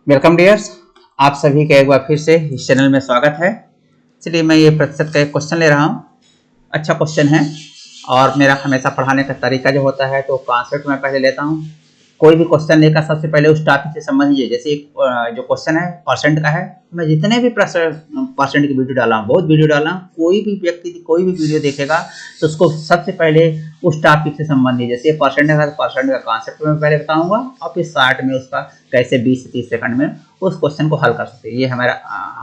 Welcome dears, आप सभी का एक बार फिर से इस चैनल में स्वागत है। चलिए मैं ये प्रतिशत का एक क्वेश्चन ले रहा हूँ। अच्छा क्वेश्चन है और मेरा हमेशा पढ़ाने का तरीका जो होता है तो कॉन्सेप्ट मैं पहले लेता हूँ। कोई भी क्वेश्चन लेकर सबसे पहले उस टॉपिक से संबंधित, जैसे एक जो क्वेश्चन है परसेंट का है, मैं जितने भी परसेंट की वीडियो डाला हूँ, बहुत वीडियो डाला हूँ, कोई भी व्यक्ति कोई भी वीडियो देखेगा तो उसको सबसे पहले उस टॉपिक से संबंधित, जैसे परसेंट है तो परसेंट का कॉन्सेप्ट मैं पहले बताऊंगा और फिर शार्ट में उसका कैसे 20 से 30 सेकंड में उस क्वेश्चन को हल कर सकते हैं। ये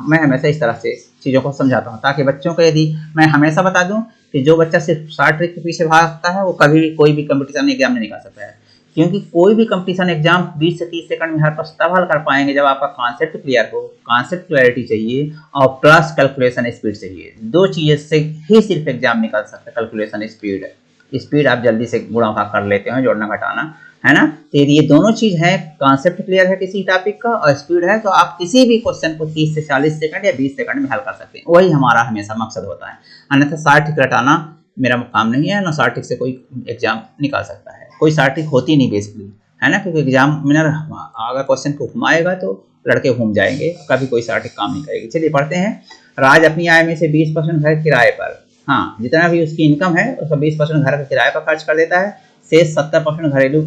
मैं हमेशा इस तरह से चीज़ों को समझाता हूँ ताकि बच्चों को, यदि मैं हमेशा बता दूँ कि जो बच्चा सिर्फ शॉर्ट ट्रिक के पीछे भागता है वो कभी कोई भी कंपटीशन एग्जाम नहीं निकाल सकता है, क्योंकि कोई भी कंपटीशन एग्जाम 20 से 30 सेकंड में हर प्रश्न तब हल कर पाएंगे जब आपका कॉन्सेप्ट क्लियर हो, कॉन्सेप्ट क्लैरिटी चाहिए और प्लस कैलकुलेशन स्पीड चाहिए। दो चीज़ें से ही सिर्फ एग्जाम निकल सकता है, कैलकुलेशन स्पीड। स्पीड आप जल्दी से गुणा भाग कर लेते हो, जोड़ना घटाना, है ना। तो ये दोनों चीज है, कॉन्सेप्ट क्लियर है किसी टॉपिक का और स्पीड है, तो आप किसी भी क्वेश्चन को 30 से 40 सेकंड या 20 सेकंड में हल कर सकते हैं। वही हमारा हमेशा मकसद होता है, अन्यथा शॉर्ट ट्रिक रटाना मेरा काम नहीं है, ना शॉर्ट ट्रिक से कोई एग्जाम निकाल सकता है। कोई शॉर्ट ट्रिक होती नहीं बेसिकली, है ना, क्योंकि एग्जाम में अगर क्वेश्चन को घुमाएगा तो लड़के घूम जाएंगे, कभी कोई शॉर्ट ट्रिक काम नहीं करेगी। चलिए पढ़ते हैं। राज अपनी आय में से 20% घर किराए पर, हाँ जितना भी उसकी इनकम है उसका 20% घर का किराए पर खर्च कर देता है। शेष 70% घरेलू,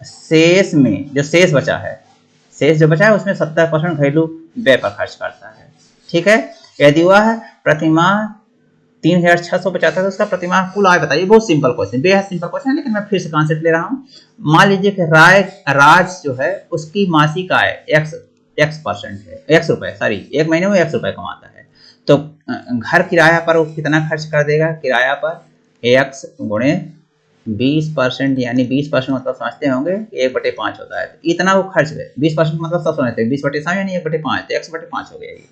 शेष में जो शेष बचा है, शेष जो बचा है उसमें 70% घरेलू व्यय पर खर्च करता है। ठीक है, यदि वह प्रतिमाह 3600 बचाता है तो उसका प्रतिमाह कुल आय बताइए। बहुत सिंपल क्वेश्चन, बेहद सिंपल क्वेश्चन है, लेकिन मैं फिर से कॉन्सेप्ट ले रहा हूँ। मान लीजिए कि राज जो है उसकी मासिक आय x% है, x रुपए, सॉरी, एक महीने में x रुपए कमाता है, तो घर किराया पर वो कितना खर्च कर देगा? किराया पर x गुणे 20%, यानी 20% मतलब समझते होंगे 1/5 होता है, तो इतना वो खर्च गए। 20% मतलब सब समझते हैं, 20/7 यानी 1/5, तो x/5 हो गया ये।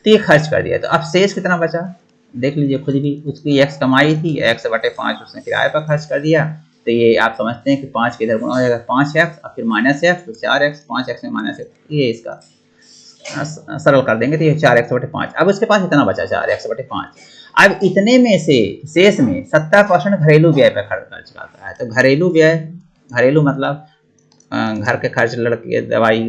तो ये खर्च कर दिया, तो अब शेष कितना बचा देख लीजिए खुद भी। उसकी x कमाई थी, x/5 उसने किराए पर खर्च कर दिया, तो ये आप समझते हैं कि 5 के इधर गुणा हो जाएगा 5x और फिर -x, तो 4x, 5x में -x, ये इसका सरल कर देंगे तो ये 4x/5। अब उसके पास इतना बचा 4x/5। अब इतने में से शेष में 70% घरेलू व्यय पर खर्च करता है। तो घरेलू व्यय, घरेलू मतलब घर के खर्च, लड़के दवाई,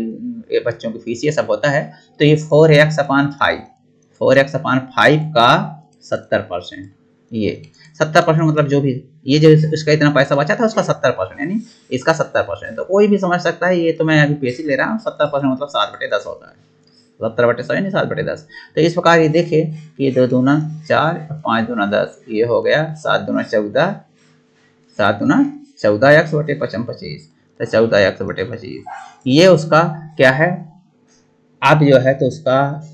बच्चों की फीस, ये सब होता है। तो ये 4x/5 का 70%, ये 70% मतलब जो भी ये जो इसका इतना पैसा बचा था उसका 70%, यानी इसका 70%। तो कोई भी समझ सकता है, ये तो मैं अभी बेसिक ले रहा हूँ। 70% मतलब 7/10 होता है, 70/100 यानी 7/10। तो इस प्रकार ये देखे कि 2 दूना 4, 5 दूना 10, ये हो गया 7 दूना 14, 7 दूना 14x/25, तो 14x/25 ये उसका क्या है, अब जो है तो उसका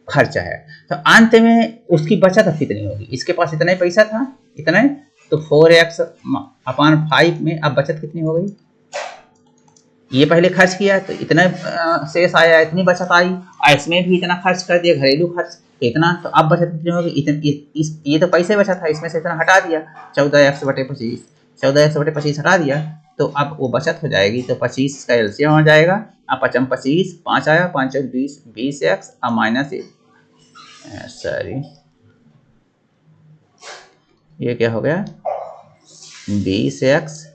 खर्चा है। तो अंत में उसकी बचत अब कितनी होगी? इसके पास इतना ही पैसा था, इतना ही, तो 4x/5 में अब बचत कितनी हो गई? ये पहले खर्च किया तो इतना शेष आया, इतनी बचत आई, और इसमें भी इतना खर्च कर दिया, घरेलू खर्च इतना, तो अब बचत कितनी होगी? ये तो पैसे बचा था, इसमें से इतना हटा दिया, 14x/25, 14x/25 हटा दिया, तो अब वो बचत हो जाएगी। तो 25 का एलसीएम हो जाएगा, अब 25, 5 आया, 5 20, 20x और -1, सॉरी ये क्या हो गया, 20x,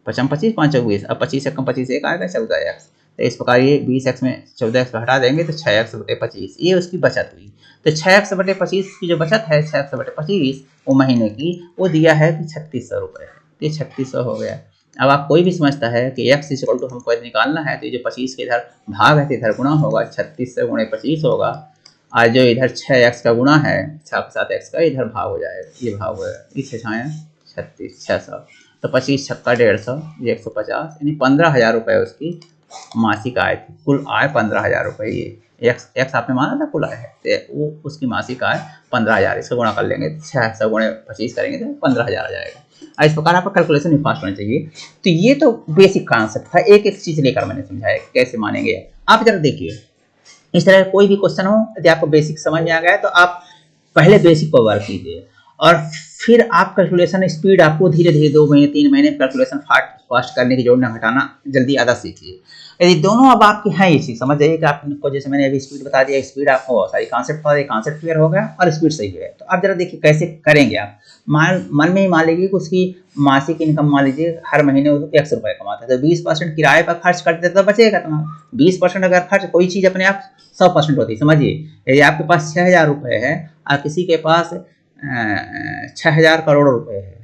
25, 5 20, अब 25 कम 25 एक आएगा 14x। तो इस प्रकार ये 20x में 14x को हटा देंगे तो 6x/25, ये उसकी बचत हुई। तो 6x/25 की जो बचत है, 6x/25 वो महीने की, वो दिया है कि 3600 रुपये है, ये 3600 हो गया। अब आप कोई भी समझता है कि x = हमको निकालना है, तो ये जो 25 के इधर भाग है तो इधर गुणा होगा, 3600 × 25 होगा, और जो इधर 6x का गुणा है, 6 के साथ x का, इधर भाग हो जाएगा, ये भाग हो जाएगा, इसे छाया 36, 600, तो 25 छक्का 150, ये 150, यानी 15,000 रुपये उसकी मासिक आय थी। कुल आय 15,000 रुपये, ये एक्स आपने माना था कुल आय है, तो वो उसकी मासिक आय 15,000, इसको गुणा कर लेंगे, 600 × 25 करेंगे तो 15,000 आ जाएगा। इस प्रकार आपका कैलकुलेशन भी फास्ट होना चाहिए। तो ये तो बेसिक कॉन्सेप्ट था, एक एक चीज़ लेकर मैंने समझाया कैसे मानेंगे। आप जरा देखिए, इस तरह कोई भी क्वेश्चन हो, यदि आपको बेसिक समझ में आ गया तो आप पहले बेसिक पर वर्क कीजिए और फिर आप कैलकुलेशन स्पीड आपको धीरे धीरे 2 महीने 3 महीने कैलकुलेशन फास्ट करने की, जोड़ना घटाना जल्दी आधा सीखिए। यदि दोनों अब आपके हैं ये चीज समझ जाइए कि आपको, जैसे मैंने अभी स्पीड बता दिया, स्पीड आपको सारी कॉन्सेप्ट बता दिया, कॉन्सेप्ट क्लियर हो गया और स्पीड सही है। तो आप जरा देखिए कैसे करेंगे आप। मन में ही मान लीजिए कि उसकी मासिक इनकम मान लीजिए हर महीने वो 100 रुपये कमाता है, तो 20% किराए पर खर्च कर देते तो बचेगा तुम्हारा 20%। अगर खर्च कोई चीज अपने आप 100% होती है, समझिए यदि आपके पास 6000 रुपये है और किसी के पास 6000 करोड़ रुपए है,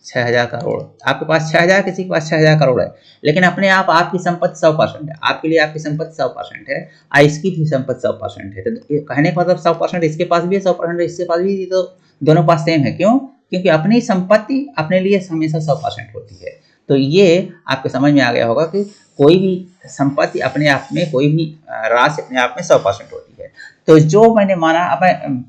6000 करोड़, आपके पास 6000, किसी के पास 6000 करोड़ है, लेकिन अपने आप आपकी संपत्ति 100% है, आपके लिए आपकी संपत्ति 100% है और इसकी भी संपत्ति 100% है। तो कहने का मतलब 100% इसके पास भी है, 100% इसके पास भी, तो दोनों पास सेम है। क्यों? क्योंकि अपनी संपत्ति अपने लिए हमेशा 100% होती है। तो ये आपके समझ में आ गया होगा कि कोई भी संपत्ति अपने आप में, कोई भी राशि अपने आप में 100% होती है। तो जो मैंने माना, अब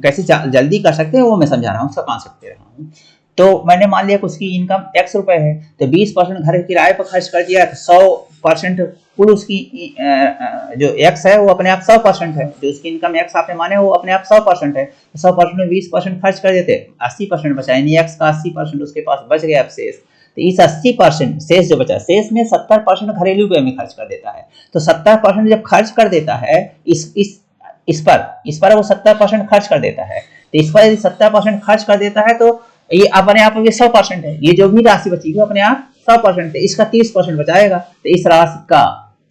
कैसे जल्दी कर सकते हैं वो मैं समझा रहा हूँ, उसका कॉन्सेप्ट दे रहा हूँ। तो मैंने मान लिया कि उसकी इनकम x रुपए है, तो 20% घर के किराए पर खर्च कर दिया, तो 100% कुल उसकी जो x है वो अपने आप 100% है। जो उसकी इनकम x आपने माने वो अपने आप 100% है। 100% में 20% खर्च कर देते, 80% बचा, यानी x का 80% उसके पास बच गया। अब शेष, तो इस 80% शेष जो बचा, शेष में 70% घरेलू व्यय में खर्च कर देता है। तो 70% जब खर्च कर देता है इस पर वो 70% खर्च कर देता है। तो इस पर यदि 70% खर्च कर देता है तो ये अपने आप में 100% है। ये जो भी राशि बचेगी अपने आप 100% है। इसका 30% बचाएगा, तो इस राशि का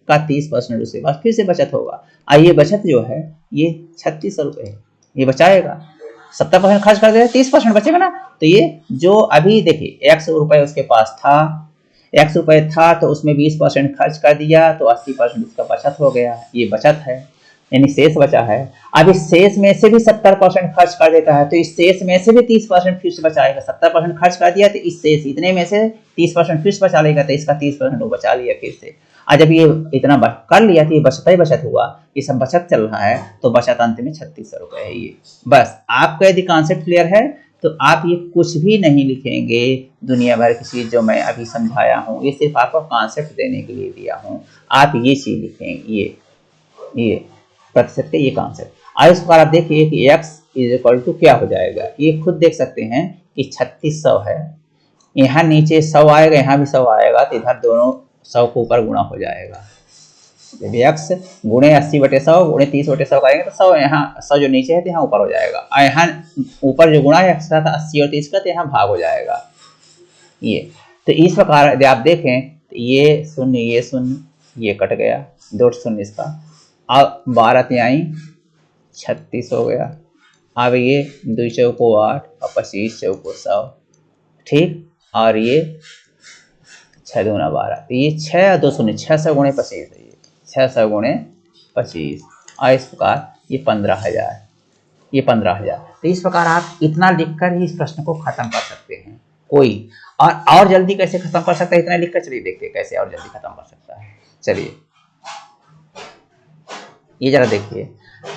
30% उसके पास फिर से बचत होगा। और ये बचत जो है ये 3600 रुपये है, ये बचाएगा। 70% खर्च कर देगा, 30% बचेगा ना। तो ये जो अभी देखिए 100 रुपये उसके पास था, 100 रुपये था तो उसमें 20% खर्च कर दिया तो 80% उसका बचत हो गया। ये बचत है, यानी शेष बचा है। अब इस शेष में से भी 70% खर्च कर देता है, तो इस शेष में से भी 30% फिर से बचाएगा। 70% खर्च कर दिया तो इस शेष इतने में से 30% फिर से बचा लेगा, तो इसका 30% वो बचा लिया फिर से। और जब ये इतना कर लिया तो ये बचता ही बचत हुआ, ये सब बचत चल रहा है, तो बचत अंत में 3600 रुपये है ये। बस आपका यदि कॉन्सेप्ट क्लियर है तो आप ये कुछ भी नहीं लिखेंगे दुनिया भर की चीज जो मैं अभी समझाया हूँ, ये सिर्फ आपको कॉन्सेप्ट देने के लिए दिया हूँ। आप ये चीज लिखेंगे, ये प्रतिशत के ये कॉन्सेप्ट। और इस बार आप देखिए कि x इज इक्वल टू क्या हो जाएगा, ये खुद देख सकते हैं कि 3600 है, यहाँ नीचे 100 आएगा, यहाँ भी 100 आएगा, तो इधर दोनों 100 को ऊपर गुणा हो जाएगा। जब x गुणे 80/100 गुणे 30/100 करेंगे तो 100 यहाँ 100 जो नीचे है तो यहाँ ऊपर हो जाएगा, और यहाँ ऊपर जो गुणा है x का था 80 और 30 का, तो यहाँ भाग हो जाएगा ये। तो इस प्रकार यदि आप देखें तो ये शून्य ये कट गया, 2 शून्य इसका, अब 12 तिहाई 36 हो गया। अब ये 2 चौको 8 और 25 चौको 100, ठीक। और ये 6 दूना 12, तो ये 6 और 2 शून्य, 600 गुणे 25 है, 600 गुणे 25। और इस प्रकार ये 15,000, ये 15,000। तो इस प्रकार आप इतना लिखकर ही इस प्रश्न को खत्म कर सकते हैं। कोई और जल्दी कैसे खत्म कर सकता है, इतना लिखकर चलिए देखते हैं कैसे और जल्दी खत्म कर सकता है। चलिए ये जरा देखिए।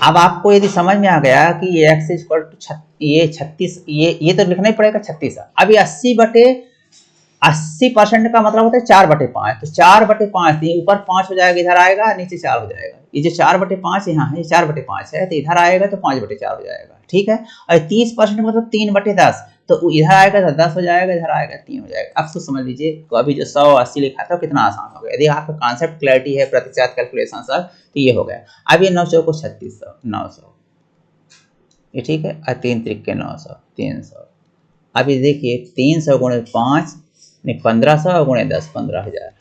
अब आपको यदि समझ में आ गया कि ये x इक्वल टू ये 36, ये तो लिखना ही पड़ेगा 36। अभी 80% का मतलब होता है 4/5, तो 4/5 ऊपर 5 हो जाएगा, इधर आएगा, नीचे 4 हो जाएगा। ये जो 4/5 यहाँ है, 4/5 है, तो इधर आएगा तो 5/4 हो जाएगा, ठीक है। और 30% मतलब 3/10, तो इधर आएगा तो 10 हो जाएगा, इधर आएगा 3 हो जाएगा। अब तो समझ लीजिए तो अभी जो 180 लिखा था कितना आसान हो गया। यदि आपका कॉन्सेप्ट क्लैरिटी है, प्रतिशत कैलकुलेशन सर, तो ये हो गया। अब ये 9 चौको 3600, 900, ये ठीक है। और 3 त्रिके 900, 300। अब ये देखिए 300 गुणे 5 नहीं 1500 गुणे 10, 15,000।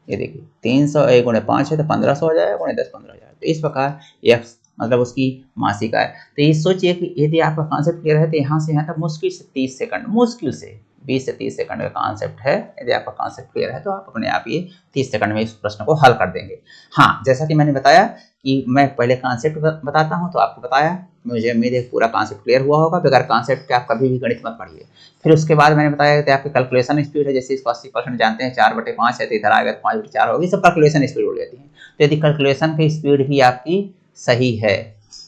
ये देखिए 300 गुणे 5 है तो 1500 हो जाएगा, गुणे 10 15,000। तो इस प्रकार x मतलब उसकी मासिक आय। तो ये सोचिए कि यदि आपका कॉन्सेप्ट क्लियर है तो यहाँ से यहाँ तक मुश्किल से 30 सेकंड, मुश्किल से 20 से 30 सेकंड का कॉन्सेप्ट है। यदि आपका कॉन्सेप्ट क्लियर है तो आप अपने आप ये 30 सेकंड में इस प्रश्न को हल कर देंगे। हाँ, जैसा कि मैंने बताया कि मैं पहले कॉन्सेप्ट बताता हूँ, तो आपको बताया, मुझे उम्मीद है पूरा कॉन्सेप्ट क्लियर हुआ होगा। बगैर कॉन्सेप्ट के आप कभी भी गणित मत पढ़िए। फिर उसके बाद मैंने बताया कि आपकी कैलकुलेशन स्पीड है, जैसे इसको 80% जानते हैं, 4/5 है तो इधर आएगा तो 5/4 होगी, सब कैलकुलेशन स्पीड हो जाती है। तो यदि कैलकुलेशन की स्पीड भी आपकी सही है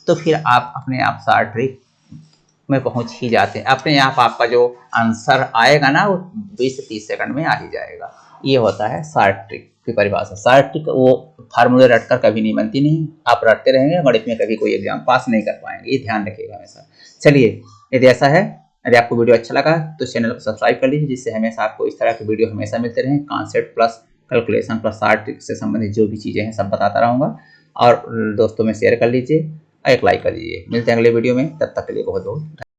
तो फिर आप अपने आप शॉर्ट ट्रिक में पहुंच ही जाते हैं। अपने आप आपका जो आंसर आएगा ना वो 20 से 30 सेकंड में आ ही जाएगा। ये होता है शॉर्ट ट्रिक की परिभाषा। शॉर्ट ट्रिक वो फार्मूले रटकर कभी नहीं बनती, नहीं। आप रटते रहेंगे, गणित में कभी कोई एग्जाम पास नहीं कर पाएंगे, ये ध्यान रखिएगा हमेशा। चलिए यदि ऐसा है, यदि आपको वीडियो अच्छा लगा तो चैनल को सब्सक्राइब कर लीजिए, जिससे हमेशा आपको इस तरह की वीडियो हमेशा मिलते रहें। Concept plus calculation plus art से संबंधित जो भी चीज़ें हैं सब बताता रहूँगा। और दोस्तों में शेयर कर लीजिए, एक लाइक कर दीजिए। मिलते हैं अगले वीडियो में, तब तक के लिए बहुत बहुत धन्यवाद।